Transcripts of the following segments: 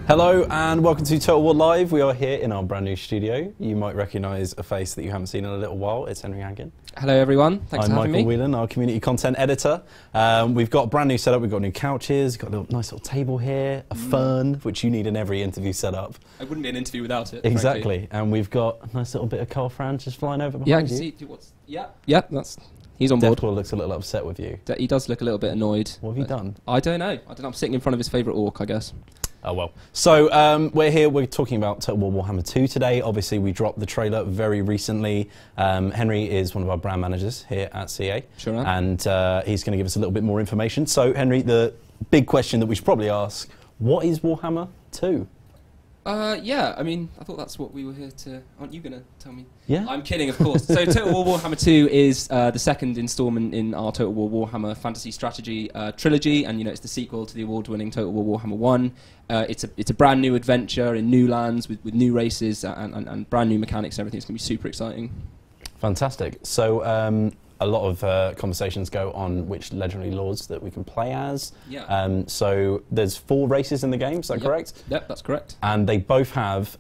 Hello and welcome to Total War Live. We are here in our brand new studio. You might recognise a face that you haven't seen in a little while. It's Henry Hankin. Hello everyone, thanks for having me. I'm Michael Whelan, our community content editor. We've got a brand new setup. We've got new couches, got a nice little table here, a fern, which you need in every interview setup. It wouldn't be an interview without it. Exactly. Frankly. And we've got a nice little bit of Carl Franz just flying over behind you. Yeah, he's on board. Deathwell looks a little upset with you. He does look a little bit annoyed. What have you done? I don't know. I'm sitting in front of his favourite orc, I guess. Oh well. So we're here, we're talking about Total War Warhammer 2 today. Obviously we dropped the trailer very recently. Henry is one of our brand managers here at CA. Sure am. And he's going to give us a little bit more information. So Henry, the big question that we should probably ask, what is Warhammer 2? Yeah, I mean, I thought that's what we were here to... Aren't you going to tell me? Yeah. I'm kidding, of course. So Total War Warhammer 2 is the second instalment in our Total War Warhammer fantasy strategy trilogy, and it's the sequel to the award-winning Total War Warhammer 1. It's a brand new adventure in new lands with new races and brand new mechanics and everything. It's going to be super exciting. Fantastic. So a lot of conversations go on which legendary lords that we can play as. Yeah. So there's 4 races in the game, is that correct? Yep, that's correct. And they both have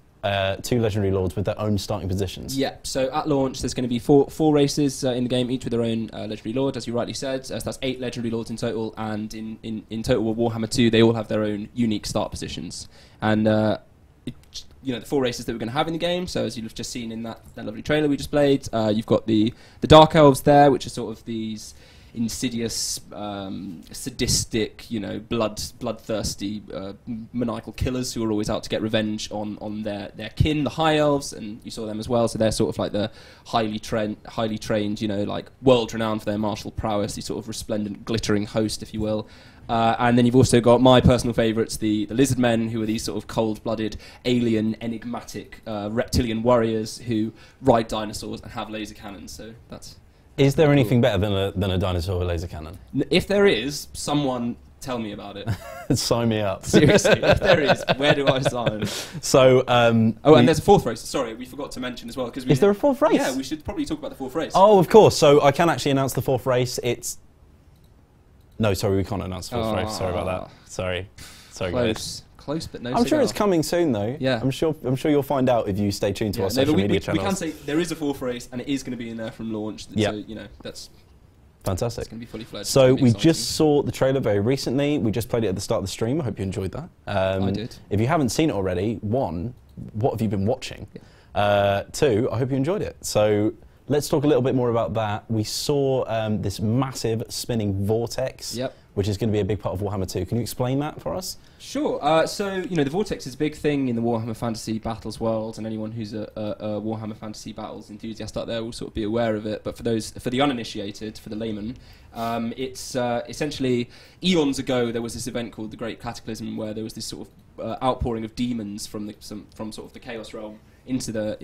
2 legendary lords with their own starting positions. Yeah, so at launch there's going to be four races in the game, each with their own legendary lord, as you rightly said. So that's 8 legendary lords in total, and in Total War Warhammer 2 they all have their own unique start positions. And the 4 races that we're going to have in the game, so as you've just seen in that lovely trailer we just played, you've got the Dark Elves there, which are sort of these insidious, sadistic, bloodthirsty, maniacal killers who are always out to get revenge on their kin, the High Elves, and you saw them as well. So they're sort of like the highly trained, like world-renowned for their martial prowess, these sort of resplendent, glittering host, if you will. And then you've also got my personal favourites, the lizard men, who are these sort of cold-blooded, alien, enigmatic, reptilian warriors who ride dinosaurs and have laser cannons. So that's... Is there anything better than a dinosaur with a laser cannon? If there is, someone tell me about it. Sign me up. Seriously, if there is, where do I sign? So, and there's a 4th race. Sorry, we forgot to mention as well. Is there a 4th race? Yeah, we should probably talk about the 4th race. Oh, of course. So I can actually announce the 4th race. No, sorry, we can't announce the 4th race. Sorry about that. Sorry, guys. Close, but no. I'm sure it's coming soon, though. Yeah. I'm sure you'll find out if you stay tuned to our social media channels. We can say there is a 4th race, and it is going to be in there from launch. Yeah. So that's fantastic. It's going to be fully fledged. So we just saw the trailer very recently. We just played it at the start of the stream. I hope you enjoyed that. I did. If you haven't seen it already, 1, what have you been watching? Yeah. 2, I hope you enjoyed it. So let's talk a little bit more about that. We saw this massive spinning vortex. Yep. Which is going to be a big part of Warhammer 2. Can you explain that for us? Sure. So, the Vortex is a big thing in the Warhammer Fantasy Battles world, and anyone who's a Warhammer Fantasy Battles enthusiast out there will sort of be aware of it. But for the uninitiated, for the layman, it's essentially, eons ago, there was this event called the Great Cataclysm, where there was this sort of outpouring of demons from sort of the Chaos realm into the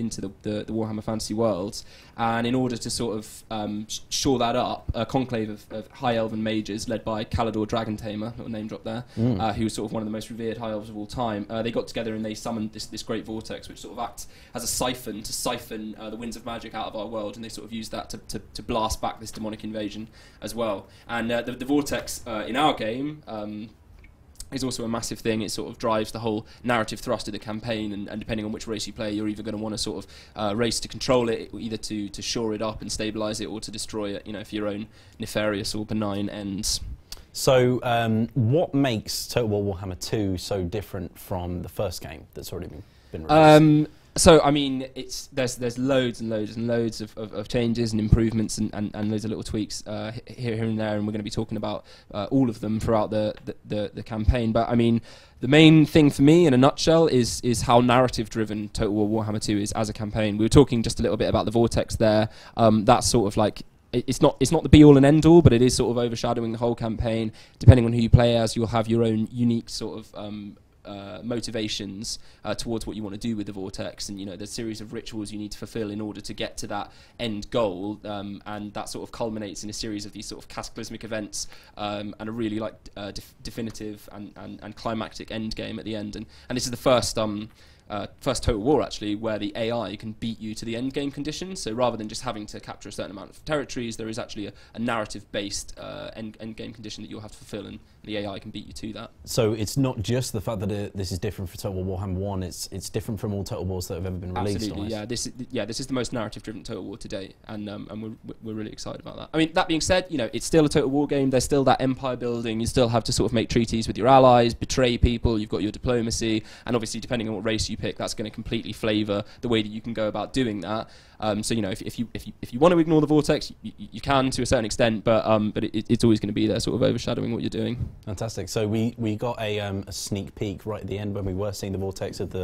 Warhammer Fantasy worlds, and in order to sort of shore that up, a conclave of High Elven mages led by Calador Dragon Tamer, little name drop there, who was sort of one of the most revered High Elves of all time. They got together and they summoned this great vortex, which sort of acts as a siphon to siphon the winds of magic out of our world, and they sort of used that to blast back this demonic invasion as well. And the vortex in our game is also a massive thing. It sort of drives the whole narrative thrust of the campaign, and depending on which race you play, you're either going to want to sort of race to control it, either to shore it up and stabilise it, or to destroy it, for your own nefarious or benign ends. So what makes Total War Warhammer 2 so different from the first game that's already been released? So, I mean, there's loads and loads and loads of changes and improvements and loads of little tweaks here and there, and we're going to be talking about all of them throughout the campaign. But, I mean, the main thing for me, in a nutshell, is how narrative-driven Total War Warhammer 2 is as a campaign. We were talking just a little bit about the Vortex there. That's sort of like... It's not the be-all and end-all, but it is sort of overshadowing the whole campaign. Depending on who you play as, you'll have your own unique sort of... motivations towards what you want to do with the Vortex, and there's a series of rituals you need to fulfill in order to get to that end goal, and that sort of culminates in a series of these sort of cataclysmic events, and a really definitive and climactic end game at the end, and this is the first first Total War actually, where the AI can beat you to the end game conditions. So rather than just having to capture a certain amount of territories, there is actually a narrative-based end game condition that you'll have to fulfill, and the AI can beat you to that. So it's not just the fact that this is different for Total War Warhammer 1, it's different from all Total Wars that have ever been released. Absolutely, yeah. This is the most narrative-driven Total War to date, and we're really excited about that. I mean, that being said, you know, it's still a Total War game. There's still that empire building. You still have to sort of make treaties with your allies, betray people. You've got your diplomacy, and obviously, depending on what race you pick, that's going to completely flavour the way that you can go about doing that. So you know, if you want to ignore the vortex, you can to a certain extent, but it's always going to be there, sort of overshadowing what you're doing. Fantastic. So we got a sneak peek right at the end when we were seeing the vortex of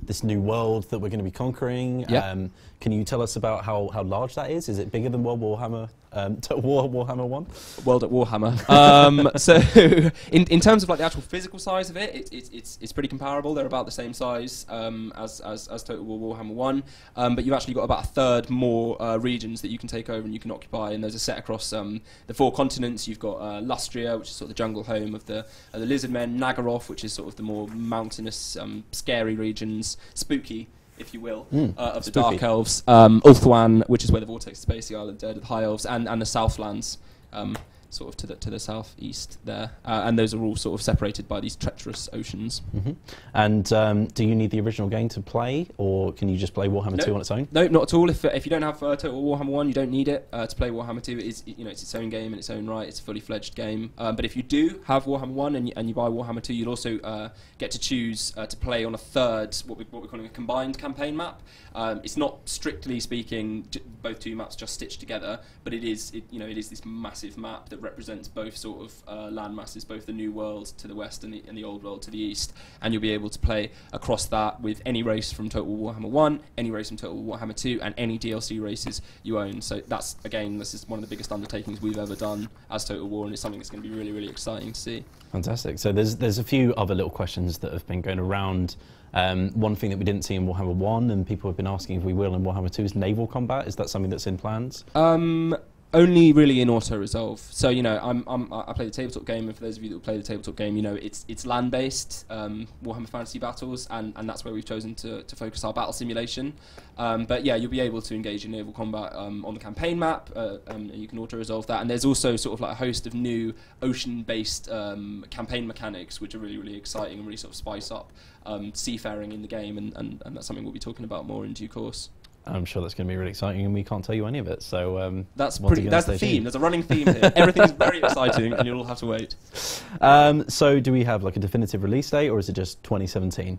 this new world that we're going to be conquering. Yep. Can you tell us about how large that is? Is it bigger than Warhammer Warhammer 1? World at Warhammer. So in terms of like the actual physical size of it, it's pretty comparable. They're about the same size as Total War Warhammer 1, but you've actually got about a third more regions that you can take over and you can occupy, and those are set across the 4 continents. You've got Lustria, which is sort of the jungle home of the lizard men, Nagaroth, which is sort of the more mountainous, scary regions, spooky, if you will, of the Dark Elves, Ulthuan, which is where the Vortex is based, the Island Dead, the High Elves, and the Southlands, sort of to the southeast there, and those are all sort of separated by these treacherous oceans. Mm-hmm. And do you need the original game to play, or can you just play Warhammer 2 on its own? No, not at all. If you don't have Total Warhammer 1, you don't need it to play Warhammer 2. It's its own game in its own right. It's a fully fledged game. But if you do have Warhammer 1 and you buy Warhammer 2, you'll also get to choose to play on a third, what we're calling a combined campaign map. It's not strictly speaking both 2 maps just stitched together, but it is this massive map that represents both sort of land masses, both the New World to the west and the Old World to the east, and you'll be able to play across that with any race from Total Warhammer 1, any race from Total Warhammer 2, and any DLC races you own. So this is one of the biggest undertakings we've ever done as Total War, and it's something that's going to be really, really exciting to see. Fantastic. So there's a few other little questions that have been going around. One thing that we didn't see in Warhammer 1, and people have been asking if we will in Warhammer 2, is naval combat. Is that something that's in plans? Only really in auto-resolve. So, you know, I play the tabletop game, and for those of you that play the tabletop game, you know, it's land-based Warhammer Fantasy battles, and that's where we've chosen to focus our battle simulation. But yeah, you'll be able to engage in naval combat on the campaign map, and you can auto-resolve that. And there's also sort of like a host of new ocean-based campaign mechanics, which are really, really exciting and really sort of spice up seafaring in the game, and that's something we'll be talking about more in due course. I'm sure that's going to be really exciting, and we can't tell you any of it. So that's the theme. There's a running theme here. Everything's very exciting, and you'll all have to wait. So do we have like a definitive release date, or is it just 2017?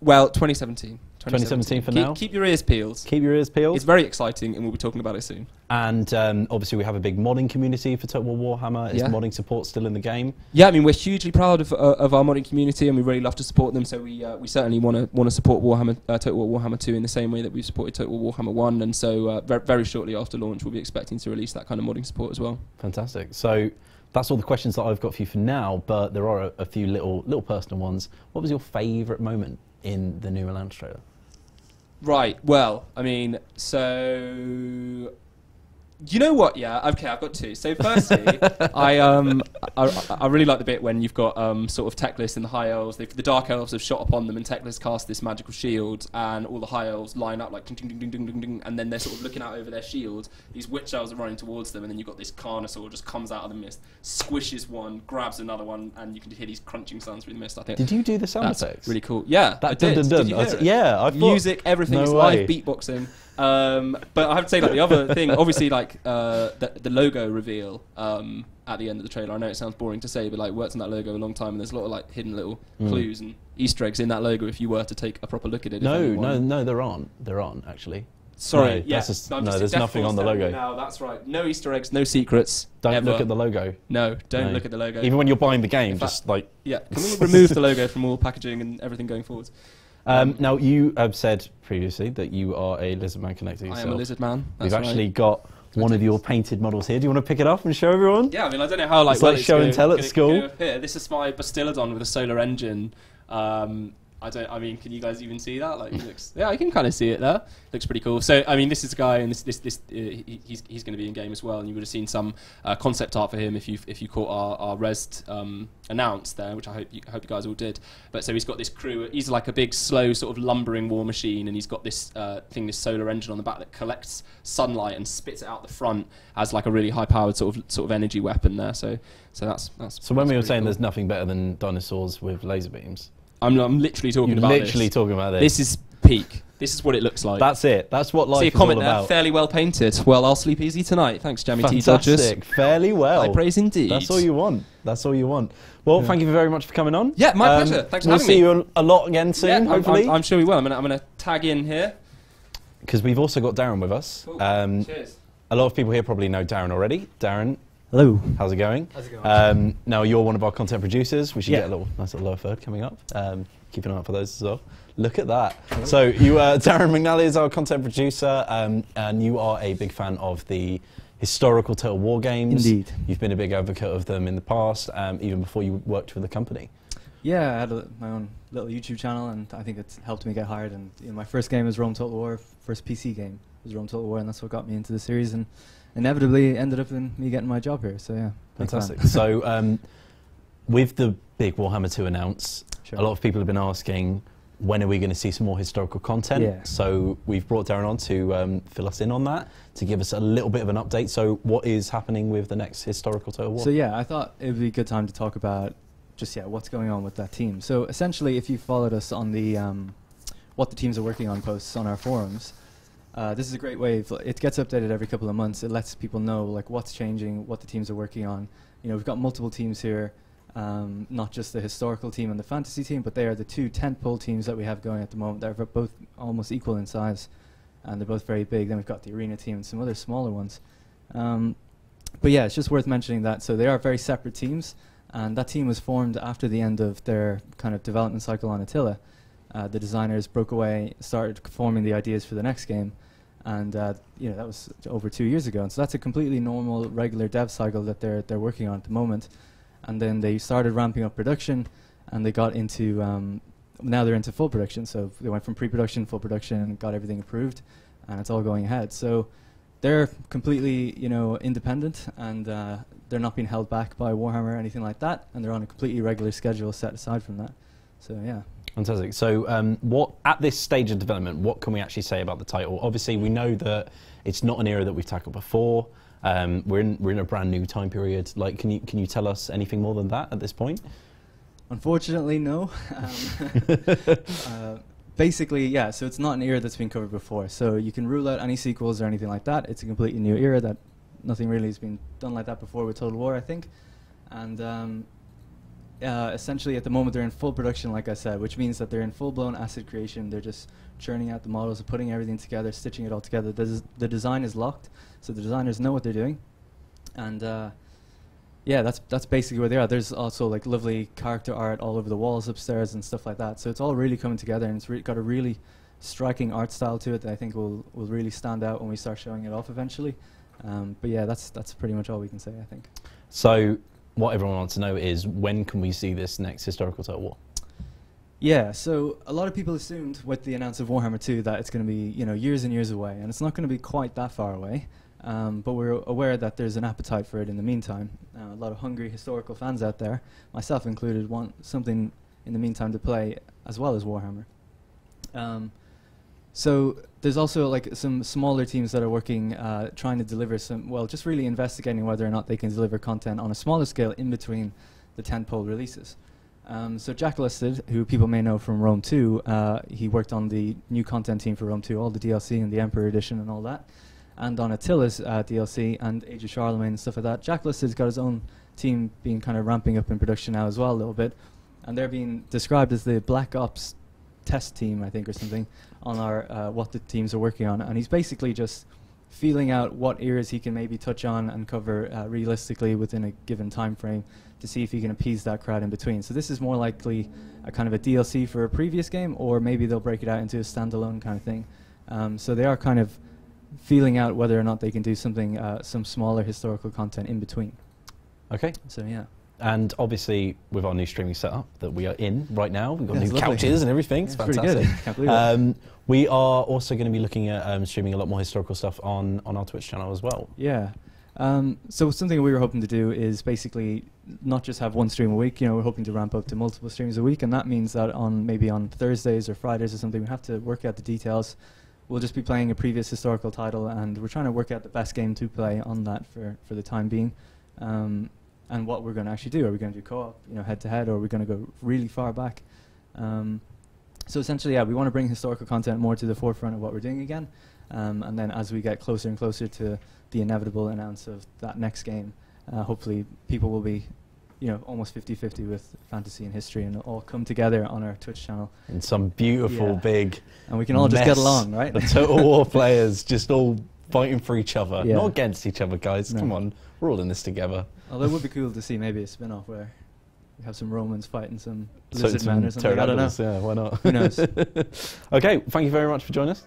Well, 2017. 2017 for now. Keep your ears peeled. Keep your ears peeled. It's very exciting, and we'll be talking about it soon. And obviously, we have a big modding community for Total War Warhammer. Is modding support still in the game? Yeah, I mean, we're hugely proud of our modding community, and we really love to support them. So we certainly want to support Total War Warhammer 2 in the same way that we've supported Total War Warhammer 1. And so very shortly after launch, we'll be expecting to release that kind of modding support as well. Fantastic. So that's all the questions that I've got for you for now. But there are a few little personal ones. What was your favourite moment in the new launch trailer? Right, well, I mean, so you know what? Yeah, okay, I've got 2. So firstly, I really like the bit when you've got sort of Teclis and the High Elves. The Dark Elves have shot upon them, and Teclis cast this magical shield, and all the High Elves line up like ding, ding, ding, ding, ding, ding, and then they're sort of looking out over their shield. These Witch Elves are running towards them, and then you've got this Carnosaur just comes out of the mist, squishes one, grabs another one, and you can hear these crunching sounds through the mist. I think. Did you do the sound that's effects? Really cool. Yeah, that dun, dun, dun. Did you hear it? Yeah, I thought music, everything. It's live beatboxing. But I have to say, like, the other thing, obviously, like the logo reveal at the end of the trailer. I know it sounds boring to say, but like worked on that logo a long time, and there's a lot of like hidden little clues and Easter eggs in that logo if you were to take a proper look at it. No, there aren't actually. Sorry, there's nothing on the logo. Now that's right. No Easter eggs, no secrets. Don't look at the logo. No, don't look at the logo. Even when you're buying the game, just like yeah. Can we remove the logo from all packaging and everything going forwards? Now, you have said previously that you are a lizard man connector yourself. I am a lizard man. We've actually got one of your painted models here. Do you want to pick it up and show everyone? Yeah, I mean, I don't know how it's like show and tell at school. Here, this is my Bastillodon with a solar engine. I mean, can you guys even see that? Like, he looks. Yeah, I can kind of see it there. Looks pretty cool. So, I mean, this is a guy, and he's going to be in game as well. And you would have seen some concept art for him if you caught our Res announced there, which I hope you guys all did. But so he's got this crew. He's like a big, slow, sort of lumbering war machine, and he's got this this solar engine on the back that collects sunlight and spits it out the front as like a really high-powered sort of energy weapon there. So that's. So when we were saying cool. there's nothing better than dinosaurs with laser beams. I'm literally talking about this. Literally talking about this. This is peak. This is what it looks like. That's it. That's what life See a is comment all there, about. fairly well painted. Well, I'll sleep easy tonight. Thanks, Jammy T. Fantastic. Dodgers. Fairly well. High praise indeed. That's all you want. That's all you want. Well, thank you very much for coming on. Yeah, my pleasure. Thanks for having me. We'll see you a lot again soon, hopefully. I'm sure we will. I'm gonna tag in here. Because we've also got Darren with us. Cool. Cheers. A lot of people here probably know Darren already. Darren, hello. how's it going? How's it going? Now you're one of our content producers. We should get a nice little lower third coming up. Keep an eye out for those as well. Look at that. So you, Darren McNally is our content producer, and you are a big fan of the historical Total War games. Indeed. You've been a big advocate of them in the past, even before you worked for the company. Yeah, I had my own little YouTube channel, and I think it's helped me get hired. And my first game was Rome Total War. First PC game was Rome Total War, and that's what got me into the series, and inevitably ended up in me getting my job here. So yeah, fantastic. So with the big Warhammer 2 announce, a lot of people have been asking, when are we going to see some more historical content? Yeah. So we've brought Darren on to fill us in on that, to give us a little bit of an update. So what is happening with the next historical Total War? So yeah, I thought it would be a good time to talk about just what's going on with that team. So essentially, if you followed us on the what the teams are working on posts on our forums, this is a great way. It gets updated every couple of months. It lets people know like what's changing, what the teams are working on. We've got multiple teams here. Not just the historical team and the fantasy team, but they are the two tentpole teams that we have going at the moment. They're both almost equal in size, and they're both very big. Then we've got the arena team and some other smaller ones. But yeah, it's just worth mentioning that. So they are very separate teams, and that team was formed after the end of their kind of development cycle on Attila. The designers broke away, started forming the ideas for the next game, and that was over 2 years ago. And so that's a completely normal, regular dev cycle that they're working on at the moment. And then they started ramping up production, and they got into, now they're into full production. So they went from pre-production, full production, and got everything approved, and it's all going ahead. So they're completely, independent, and they're not being held back by Warhammer or anything like that, and they're on a completely regular schedule set aside from that. So yeah. Fantastic. So what, at this stage of development, what can we actually say about the title? Obviously, we know that it's not an era that we've tackled before. We're in a brand new time period. Like, can you tell us anything more than that at this point? Unfortunately, no. Basically, yeah. So it's not an era that's been covered before. So you can rule out any sequels or anything like that. It's a completely new era that nothing really has been done like that before with Total War, I think. And essentially, at the moment, they're in full production, like I said, which means that they're in full-blown asset creation. They're just churning out the models, putting everything together, stitching it all together. The design is locked, so the designers know what they're doing. And yeah, that's basically where they are. There's also like lovely character art all over the walls upstairs and stuff like that. So it's all really coming together, and it's got a really striking art style to it that I think will really stand out when we start showing it off eventually. But yeah, that's pretty much all we can say, I think. So what everyone wants to know is, when can we see this next historical Total War? Yeah, so a lot of people assumed with the announcement of Warhammer 2 that it's going to be, years and years away, and it's not going to be quite that far away. But we're aware that there's an appetite for it in the meantime. A lot of hungry historical fans out there, myself included, want something in the meantime to play as well as Warhammer. So there's also like some smaller teams that are working, trying to deliver just really investigating whether or not they can deliver content on a smaller scale in between the tentpole releases. So Jack Lusted, who people may know from Rome 2, he worked on the new content team for Rome 2, all the DLC and the Emperor Edition and all that, and on Attila's DLC and Age of Charlemagne and stuff like that. Jack Lusted's got his own team being kind of ramping up in production now as well a little bit, and they're being described as the Black Ops test team, I think, or something, on our what the teams are working on. And he's basically just feeling out what eras he can maybe touch on and cover realistically within a given time frame to see if he can appease that crowd in between. So this is more likely a kind of a DLC for a previous game, or maybe they'll break it out into a standalone kind of thing. So they are kind of feeling out whether or not they can do something, some smaller historical content in between. Okay. So yeah. And obviously, with our new streaming setup that we are in right now, we've got Yeah, new it's lovely. couches and everything. It's Pretty fantastic. good. Can't believe it. We are also going to be looking at streaming a lot more historical stuff on our Twitch channel as well. Yeah. So something we were hoping to do is basically not just have one stream a week. We're hoping to ramp up to multiple streams a week, and that means that maybe on Thursdays or Fridays or something, we have to work out the details. We'll just be playing a previous historical title, and we're trying to work out the best game to play on that for the time being. And what we're going to actually do. Are we going to do co-op, head-to-head, or are we going to go really far back? So essentially, we want to bring historical content more to the forefront of what we're doing again. And then as we get closer and closer to the inevitable announce of that next game, hopefully people will be almost 50-50 with fantasy and history, and it'll all come together on our Twitch channel. In some beautiful big and we can all just get along, right? The Total War players just all fighting for each other, Yeah. not against each other, guys. No. Come on, we're all in this together. Although it would be cool to see maybe a spin-off where we have some Romans fighting some So lizard men or something. I don't know. Yeah, why not? Who knows? Okay, thank you very much for joining us.